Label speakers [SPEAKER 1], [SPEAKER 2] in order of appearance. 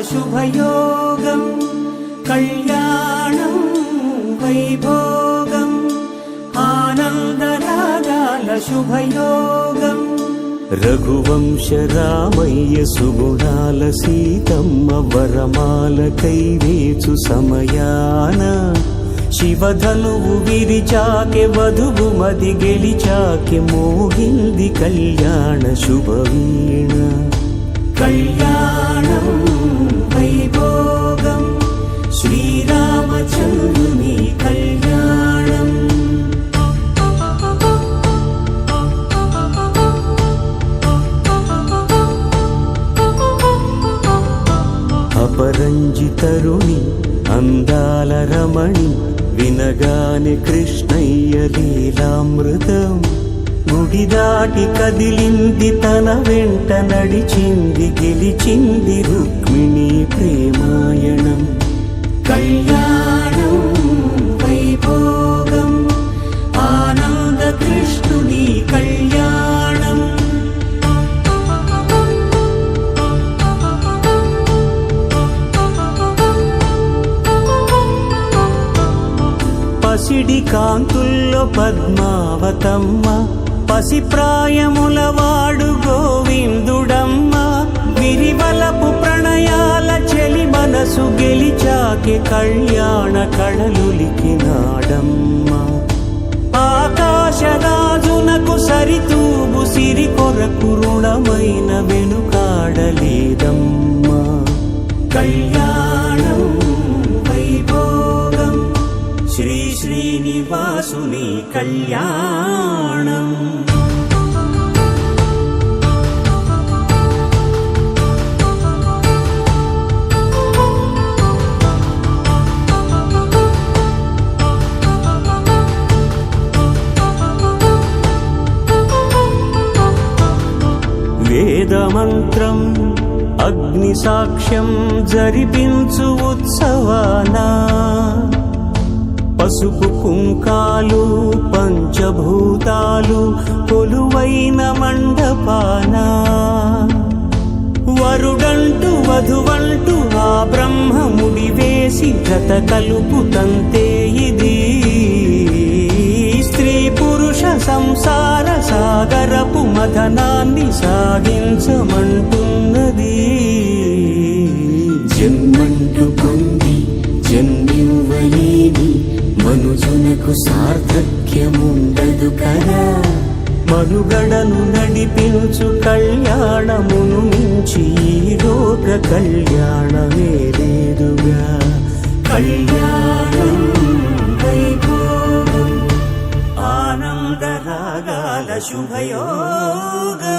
[SPEAKER 1] శుభయోగం కళ్యాణం వైభోగం ఆనందరాగాల శుభయోగం రఘువంశ రామయ్య సుగుణాల సీతమ్మ వరమాల కైవేచు సమయాన శివధనువు విరిచాకె వధువు మది గెలిచాకె మోగింది కళ్యాణ శుభవీణ కళ్యాణం వైభోగం శ్రీరామచంద్రుని కళ్యాణం అపరంజి తరుణి అందాల రమణి వినగానే కృష్ణయ్య లీలామృతం గుడి దాటి కదిలింది తన వెంట నడిచింది గెలిచింది రుక్మిణి ప్రేమాయణం కళ్యాణం వైభోగం ఆనంద కృష్ణుని కళ్యాణం పసిడి కాంతుల్లో పద్మావతమ్మ పసిప్రాయముల వాడు గోవిందుడమ్మ విరివలపు ప్రణయాల చెలి మనసు గెలిచాకే కళ్యాణ కళలులికినాడమ్మ ఆకాశరాజునకు సరితూబు సిరి కొరకు రుణమైన వెనుకాడలేదమ్మ కళ్యాణం వైభోగం శ్రీ శ్రీనివాసుని కళ్యాణం వేదమంత్రం అగ్ని సాక్ష్యం జరిపించు ఉత్సవానా పసుపు కుంకాలు పంచభూతాలు కొలువైన మండపాన వరుడంటూ వధువంటూ ఆ బ్రహ్మముడి వేసి జత కలుపుతంతే ఇది స్త్రీ పురుష సంసార సాగరపు మథనాన్ని సాగించమంటున్నది జన్మంటూ పొంది జన్మివ్వలేని మనుజునకు సార్థక్యముండదు కదా మనుగడను నడిపించు కళ్యాణమును మించి ఈ లోక కళ్యాణమే లేదుగా కళ్యాణం వైభోగం ఆనందరాగాల శుభయోగం